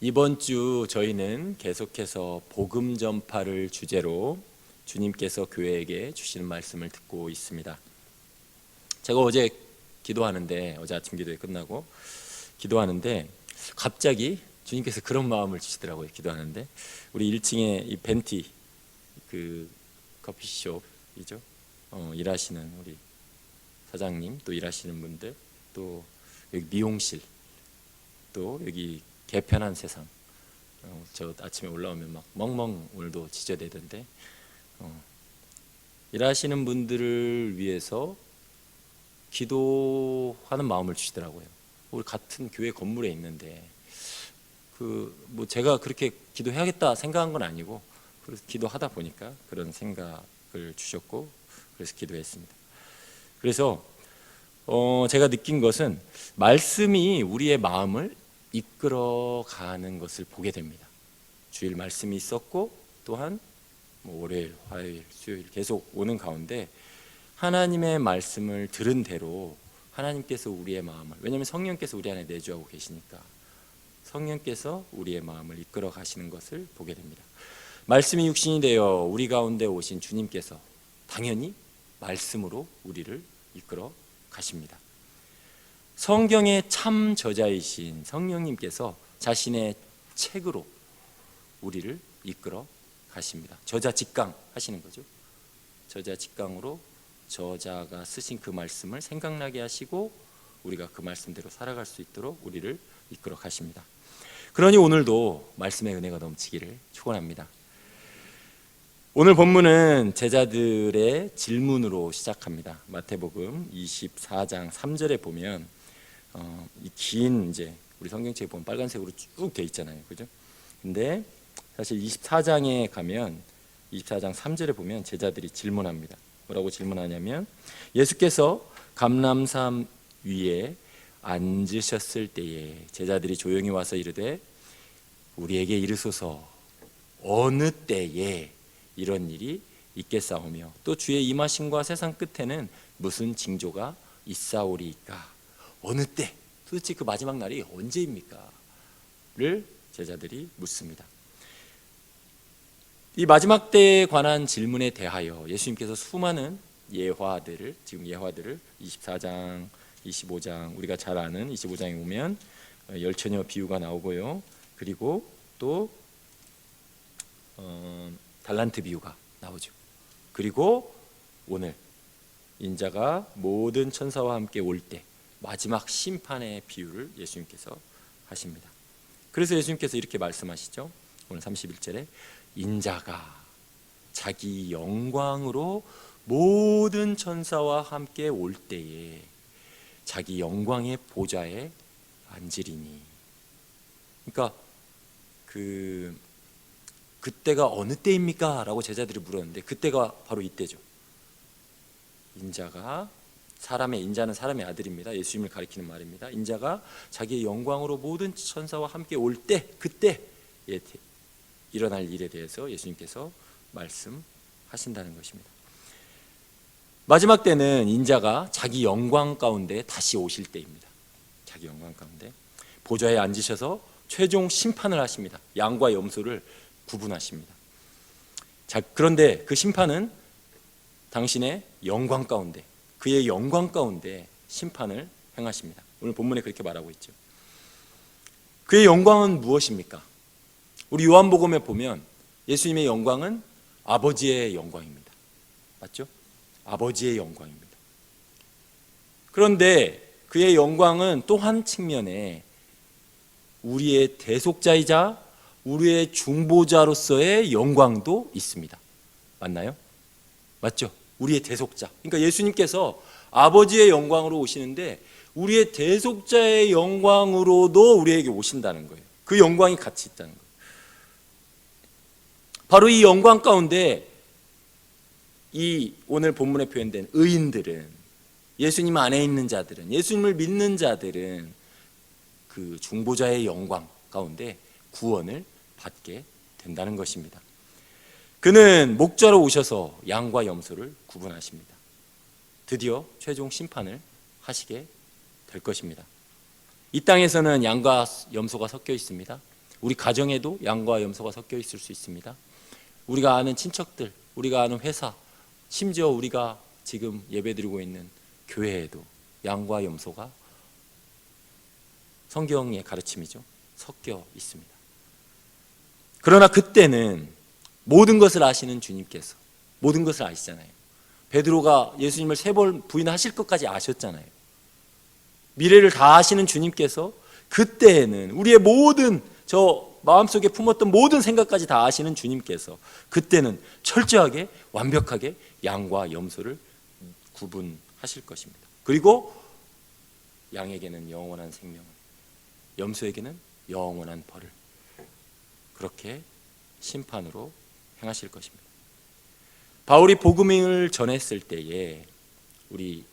이번 주 저희는 계속해서 복음 전파를 주제로 주님께서 교회에게 주시는 말씀을 듣고 있습니다. 제가 어제 기도하는데, 어제 아침 기도회 끝나고 기도하는데 갑자기 주님께서 그런 마음을 주시더라고요. 기도하는데 우리 1층에 이 벤티 그 커피숍이죠. 일하시는 우리 사장님, 또 일하시는 분들, 또 여기 미용실, 또 여기 개편한 세상. 저 아침에 올라오면 막 멍멍 오늘도 지저대던데 일하시는 분들을 위해서 기도하는 마음을 주시더라고요. 우리 같은 교회 건물에 있는데 뭐 제가 그렇게 기도해야겠다 생각한 건 아니고 그래서 기도하다 보니까 그런 생각을 주셨고 그래서 기도했습니다. 그래서 제가 느낀 것은 말씀이 우리의 마음을 이끌어가는 것을 보게 됩니다. 주일 말씀이 있었고 또한 월요일, 화요일, 수요일 계속 오는 가운데 하나님의 말씀을 들은 대로 하나님께서 우리의 마음을, 왜냐하면 성령께서 우리 안에 내주하고 계시니까 성령께서 우리의 마음을 이끌어 가시는 것을 보게 됩니다. 말씀이 육신이 되어 우리 가운데 오신 주님께서 당연히 말씀으로 우리를 이끌어 가십니다. 성경의 참 저자이신 성령님께서 자신의 책으로 우리를 이끌어 가십니다. 저자 직강 하시는 거죠. 저자 직강으로 저자가 쓰신 그 말씀을 생각나게 하시고 우리가 그 말씀대로 살아갈 수 있도록 우리를 이끌어 가십니다. 그러니 오늘도 말씀의 은혜가 넘치기를 축원합니다. 오늘 본문은 제자들의 질문으로 시작합니다. 마태복음 24장 3절에 보면 이 긴 이제 우리 성경책에 보면 빨간색으로 쭉 돼 있잖아요, 그죠? 근데 사실 24장에 가면 24장 3절에 보면 제자들이 질문합니다. 뭐라고 질문하냐면 예수께서 감람산 위에 앉으셨을 때에 제자들이 조용히 와서 이르되 우리에게 이르소서 어느 때에 이런 일이 있겠사오며 또 주의 임하심과 세상 끝에는 무슨 징조가 있사오리이까. 어느 때, 도대체 그 마지막 날이 언제입니까? 를 제자들이 묻습니다. 이 마지막 때에 관한 질문에 대하여 예수님께서 수많은 예화들을, 지금 예화들을 24장, 25장, 우리가 잘 아는 25장에 보면 열처녀 비유가 나오고요. 그리고 또 달란트 비유가 나오죠. 그리고 오늘 인자가 모든 천사와 함께 올 때 마지막 심판의 비유를 예수님께서 하십니다. 그래서 예수님께서 이렇게 말씀하시죠. 오늘 31절에 인자가 자기 영광으로 모든 천사와 함께 올 때에 자기 영광의 보좌에 앉으리니. 그러니까 그때가 어느 때입니까? 라고 제자들이 물었는데 그때가 바로 이때죠. 인자가 인자는 사람의 아들입니다. 예수님을 가리키는 말입니다. 인자가 자기의 영광으로 모든 천사와 함께 올 때, 그때에 일어날 일에 대해서 예수님께서 말씀하신다는 것입니다. 마지막 때는 인자가 자기 영광 가운데 다시 오실 때입니다. 자기 영광 가운데 보좌에 앉으셔서 최종 심판을 하십니다. 양과 염소를 구분하십니다. 자, 그런데 그 심판은 당신의 영광 가운데, 그의 영광 가운데 심판을 행하십니다. 오늘 본문에 그렇게 말하고 있죠. 그의 영광은 무엇입니까? 우리 요한복음에 보면 예수님의 영광은 아버지의 영광입니다. 맞죠? 아버지의 영광입니다. 그런데 그의 영광은 또 한 측면에 우리의 대속자이자 우리의 중보자로서의 영광도 있습니다. 맞나요? 맞죠? 우리의 대속자. 그러니까 예수님께서 아버지의 영광으로 오시는데 우리의 대속자의 영광으로도 우리에게 오신다는 거예요. 그 영광이 같이 있다는 거예요. 바로 이 영광 가운데 이 오늘 본문에 표현된 의인들은, 예수님 안에 있는 자들은, 예수님을 믿는 자들은 그 중보자의 영광 가운데 구원을 받게 된다는 것입니다. 그는 목자로 오셔서 양과 염소를 구분하십니다. 드디어 최종 심판을 하시게 될 것입니다. 이 땅에서는 양과 염소가 섞여 있습니다. 우리 가정에도 양과 염소가 섞여 있을 수 있습니다. 우리가 아는 친척들, 우리가 아는 회사, 심지어 우리가 지금 예배드리고 있는 교회에도 양과 염소가 성경의 가르침이죠. 섞여 있습니다. 그러나 그때는 모든 것을 아시는 주님께서 모든 것을 아시잖아요. 베드로가 예수님을 3번 부인하실 것까지 아셨잖아요. 미래를 다 아시는 주님께서 그때에는 우리의 모든 저 마음속에 품었던 모든 생각까지 다 아시는 주님께서 그때는 철저하게 완벽하게 양과 염소를 구분하실 것입니다. 그리고 양에게는 영원한 생명을, 염소에게는 영원한 벌을 그렇게 심판으로 행하실 것입니다. 바울이 복음을 전했을 때에 우리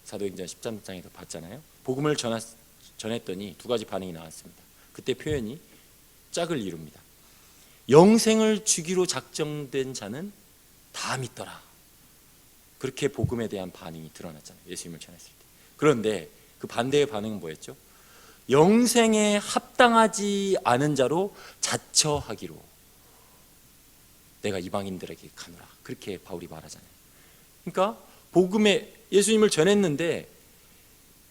사도행전 13장에서 봤잖아요. 복음을 전했더니 2가지 반응이 나왔습니다. 그때 표현이 짝을 이룹니다. 영생을 주기로 작정된 자는 다 믿더라. 그렇게 복음에 대한 반응이 드러났잖아요. 예수님을 전했을 때. 그런데 그 반대의 반응은 뭐였죠? 영생에 합당하지 않은 자로 자처하기로 내가 이방인들에게 가노라. 그렇게 바울이 말하잖아요. 그러니까 복음에 예수님을 전했는데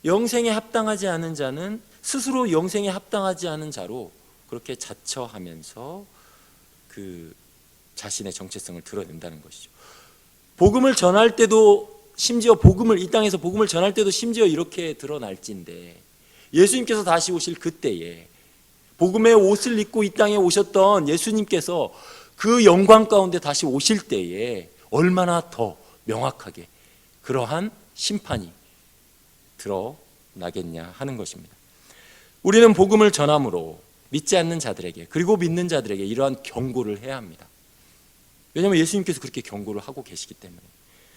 영생에 합당하지 않은 자는 스스로 영생에 합당하지 않은 자로 그렇게 자처하면서 그 자신의 정체성을 드러낸다는 것이죠. 복음을 전할 때도 심지어 이 땅에서 복음을 전할 때도 심지어 이렇게 드러날진데 예수님께서 다시 오실 그때에 복음의 옷을 입고 이 땅에 오셨던 예수님께서 그 영광 가운데 다시 오실 때에 얼마나 더 명확하게 그러한 심판이 드러나겠냐 하는 것입니다. 우리는 복음을 전함으로 믿지 않는 자들에게 그리고 믿는 자들에게 이러한 경고를 해야 합니다. 왜냐하면 예수님께서 그렇게 경고를 하고 계시기 때문에.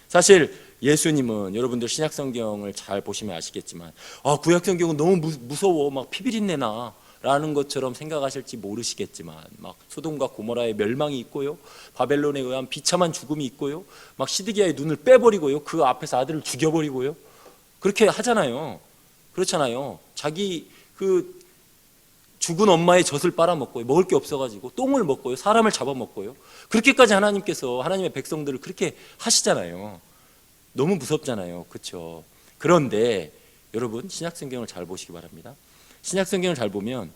사실 예수님은 여러분들 신약성경을 잘 보시면 아시겠지만 구약성경은 너무 무서워 막 피비린내 나 라는 것처럼 생각하실지 모르시겠지만 막 소돔과 고모라의 멸망이 있고요, 바벨론에 의한 비참한 죽음이 있고요, 막 시드기야의 눈을 빼버리고요, 그 앞에서 아들을 죽여버리고요, 그렇게 하잖아요. 그렇잖아요. 자기 그 죽은 엄마의 젖을 빨아먹고요, 먹을 게 없어가지고 똥을 먹고요, 사람을 잡아먹고요, 그렇게까지 하나님께서 하나님의 백성들을 그렇게 하시잖아요. 너무 무섭잖아요. 그렇죠? 그런데 여러분 신약성경을 잘 보시기 바랍니다. 신약성경을 잘 보면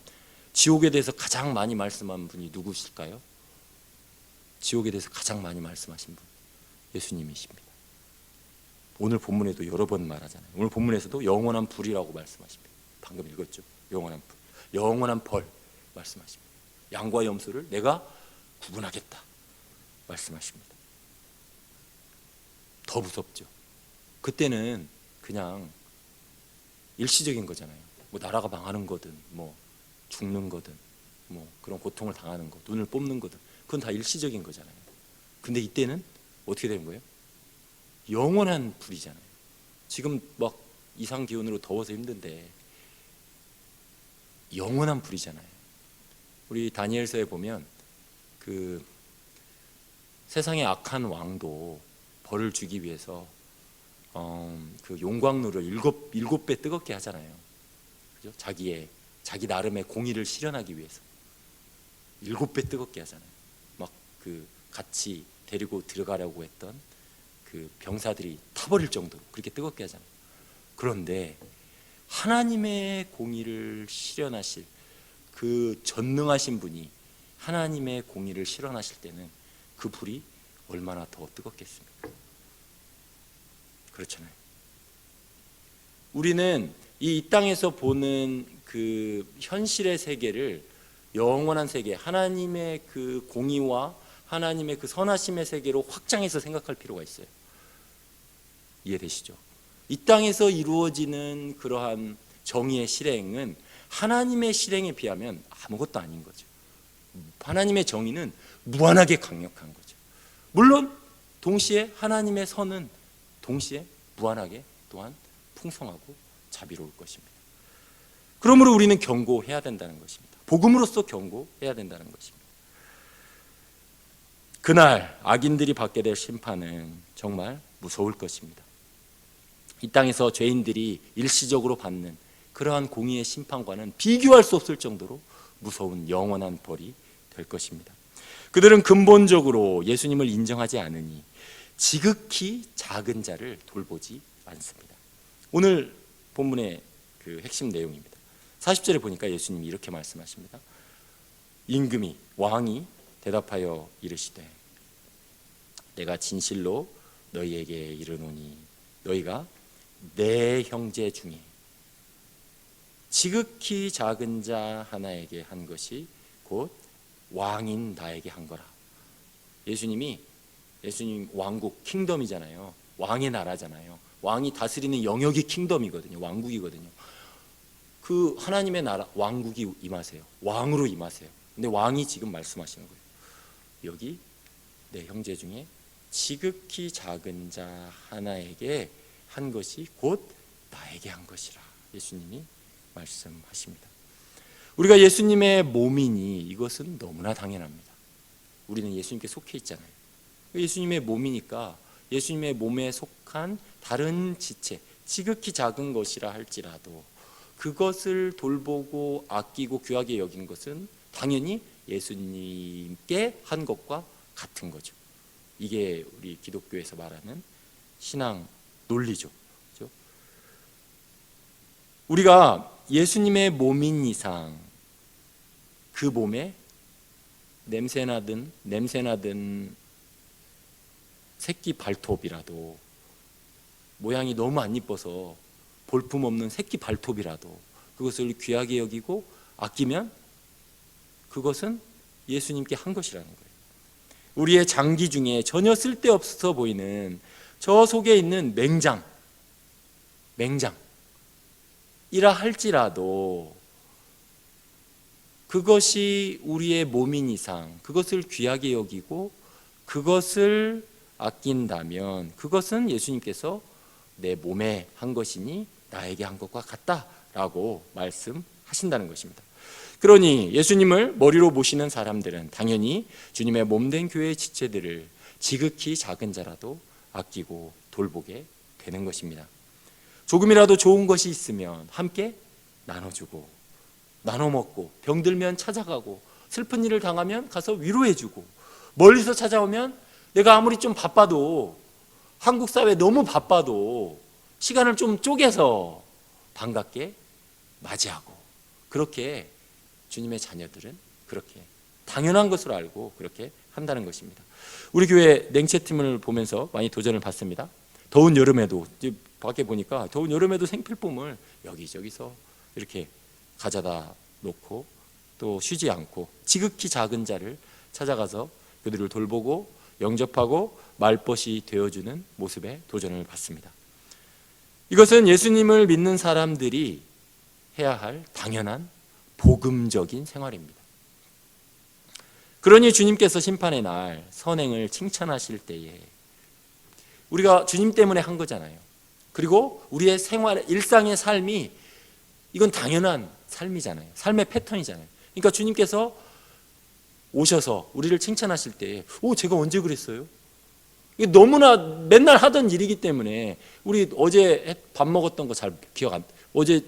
지옥에 대해서 가장 많이 말씀한 분이 누구실까요? 지옥에 대해서 가장 많이 말씀하신 분 예수님이십니다. 오늘 본문에도 여러 번 말하잖아요. 오늘 본문에서도 영원한 불이라고 말씀하십니다. 방금 읽었죠? 영원한 불, 영원한 벌 말씀하십니다. 양과 염소를 내가 구분하겠다 말씀하십니다. 더 무섭죠. 그때는 그냥 일시적인 거잖아요. 뭐 나라가 망하는 거든 뭐 죽는 거든 뭐 그런 고통을 당하는 거, 눈을 뽑는 거든 그건 다 일시적인 거잖아요. 근데 이때는 어떻게 되는 거예요? 영원한 불이잖아요. 지금 막 이상 기온으로 더워서 힘든데 영원한 불이잖아요. 우리 다니엘서에 보면 그 세상의 악한 왕도 벌을 주기 위해서 그 용광로를 일곱 배 뜨겁게 하잖아요. 그죠? 자기 나름의 공의를 실현하기 위해서 7배 뜨겁게 하잖아요. 막 그 같이 데리고 들어가려고 했던 그 병사들이 타버릴 정도로 그렇게 뜨겁게 하잖아요. 그런데 하나님의 공의를 실현하실 그 전능하신 분이 하나님의 공의를 실현하실 때는 그 불이 얼마나 더 뜨겁겠습니까? 그렇잖아요. 우리는 이 땅에서 보는 그 현실의 세계를 영원한 세계, 하나님의 그 공의와 하나님의 그 선하심의 세계로 확장해서 생각할 필요가 있어요. 이해되시죠? 이 땅에서 이루어지는 그러한 정의의 실행은 하나님의 실행에 비하면 아무것도 아닌 거죠. 하나님의 정의는 무한하게 강력한 거죠. 물론 동시에 하나님의 선은 동시에 무한하게 또한 풍성하고 자비로울 것입니다. 그러므로 우리는 경고해야 된다는 것입니다. 복음으로써 경고해야 된다는 것입니다. 그날 악인들이 받게 될 심판은 정말 무서울 것입니다. 이 땅에서 죄인들이 일시적으로 받는 그러한 공의의 심판과는 비교할 수 없을 정도로 무서운 영원한 벌이 될 것입니다. 그들은 근본적으로 예수님을 인정하지 않으니 지극히 작은 자를 돌보지 않습니다. 오늘 본문의 그 핵심 내용입니다. 40절에 보니까 예수님이 이렇게 말씀하십니다. 임금이, 왕이 대답하여 이르시되 내가 진실로 너희에게 이르노니 너희가 내 형제 중에 지극히 작은 자 하나에게 한 것이 곧 왕인 나에게 한 거라. 예수님 왕국, 킹덤이잖아요. 왕의 나라잖아요. 왕이 다스리는 영역이 킹덤이거든요. 왕국이거든요. 그 하나님의 나라, 왕국이 임하세요. 왕으로 임하세요. 근데 왕이 지금 말씀하시는 거예요. 여기 내 형제 중에 지극히 작은 자 하나에게 한 것이 곧 나에게 한 것이라. 예수님이 말씀하십니다. 우리가 예수님의 몸이니 이것은 너무나 당연합니다. 우리는 예수님께 속해 있잖아요. 예수님의 몸이니까 예수님의 몸에 속한 다른 지체, 지극히 작은 것이라 할지라도 그것을 돌보고 아끼고 귀하게 여기는 것은 당연히 예수님께 한 것과 같은 거죠. 이게 우리 기독교에서 말하는 신앙 논리죠. 그렇죠? 우리가 예수님의 몸인 이상 그 몸에 냄새나든 새끼 발톱이라도, 모양이 너무 안 이뻐서 볼품없는 새끼 발톱이라도 그것을 귀하게 여기고 아끼면 그것은 예수님께 한 것이라는 거예요. 우리의 장기 중에 전혀 쓸데없어 보이는 저 속에 있는 맹장이라 할지라도 그것이 우리의 몸인 이상 그것을 귀하게 여기고 그것을 아낀다면 그것은 예수님께서 내 몸에 한 것이니 나에게 한 것과 같다라고 말씀하신다는 것입니다. 그러니 예수님을 머리로 모시는 사람들은 당연히 주님의 몸된 교회의 지체들을 지극히 작은 자라도 아끼고 돌보게 되는 것입니다. 조금이라도 좋은 것이 있으면 함께 나눠주고 나눠 먹고, 병들면 찾아가고, 슬픈 일을 당하면 가서 위로해주고, 멀리서 찾아오면 내가 아무리 좀 바빠도, 한국 사회 너무 바빠도 시간을 좀 쪼개서 반갑게 맞이하고, 그렇게 주님의 자녀들은 그렇게 당연한 것으로 알고 그렇게 한다는 것입니다. 우리 교회 냉채팀을 보면서 많이 도전을 받습니다. 더운 여름에도, 밖에 보니까 더운 여름에도 생필품을 여기저기서 이렇게 가져다 놓고 또 쉬지 않고 지극히 작은 자를 찾아가서 그들을 돌보고 영접하고 말벗이 되어주는 모습에 도전을 받습니다. 이것은 예수님을 믿는 사람들이 해야 할 당연한 복음적인 생활입니다. 그러니 주님께서 심판의 날 선행을 칭찬하실 때에 우리가 주님 때문에 한 거잖아요. 그리고 우리의 생활, 일상의 삶이 이건 당연한 삶이잖아요. 삶의 패턴이잖아요. 그러니까 주님께서 오셔서 우리를 칭찬하실 때 제가 언제 그랬어요? 이게 너무나 맨날 하던 일이기 때문에 우리 어제 밥 먹었던 거 잘 기억 안, 어제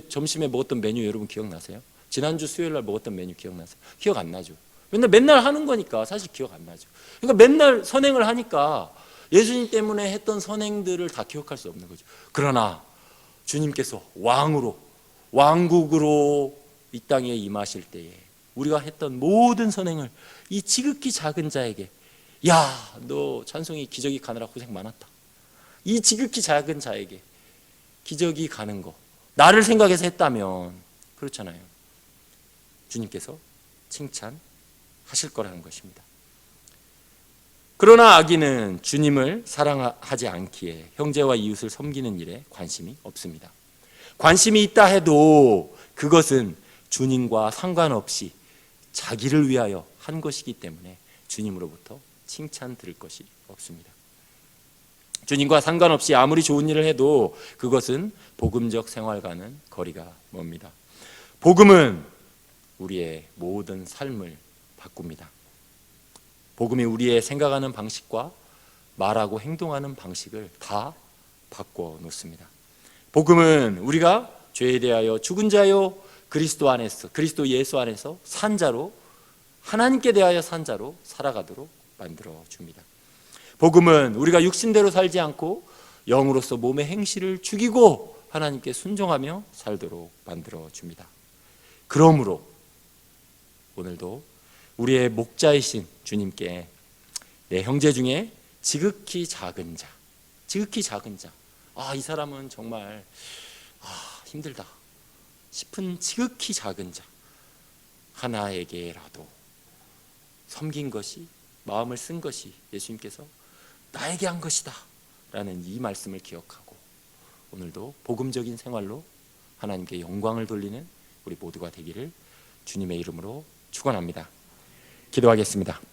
점심에 먹었던 메뉴 여러분 기억나세요? 지난주 수요일 날 먹었던 메뉴 기억나세요? 기억 안 나죠. 맨날 하는 거니까 사실 기억 안 나죠. 그러니까 맨날 선행을 하니까 예수님 때문에 했던 선행들을 다 기억할 수 없는 거죠. 그러나 주님께서 왕국으로 이 땅에 임하실 때에 우리가 했던 모든 선행을 이 지극히 작은 자에게, 야, 너 찬송이 기저귀 가느라 고생 많았다, 이 지극히 작은 자에게 기저귀 가는 거 나를 생각해서 했다면 그렇잖아요. 주님께서 칭찬하실 거라는 것입니다. 그러나 악인은 주님을 사랑하지 않기에 형제와 이웃을 섬기는 일에 관심이 없습니다. 관심이 있다 해도 그것은 주님과 상관없이 자기를 위하여 한 것이기 때문에 주님으로부터 칭찬 들을 것이 없습니다. 주님과 상관없이 아무리 좋은 일을 해도 그것은 복음적 생활과는 거리가 멉니다. 복음은 우리의 모든 삶을 바꿉니다. 복음이 우리의 생각하는 방식과 말하고 행동하는 방식을 다 바꿔 놓습니다. 복음은 우리가 죄에 대하여 죽은 자요 그리스도 안에서, 그리스도 예수 안에서 산자로, 하나님께 대하여 산자로 살아가도록 만들어 줍니다. 복음은 우리가 육신대로 살지 않고 영으로서 몸의 행실을 죽이고 하나님께 순종하며 살도록 만들어 줍니다. 그러므로 오늘도 우리의 목자이신 주님께 내 형제 중에 지극히 작은 자, 이 사람은 정말 힘들다 싶은 지극히 작은 자 하나에게라도 섬긴 것이, 마음을 쓴 것이 예수님께서 나에게 한 것이다 라는 이 말씀을 기억하고 오늘도 복음적인 생활로 하나님께 영광을 돌리는 우리 모두가 되기를 주님의 이름으로 축원합니다. 기도하겠습니다.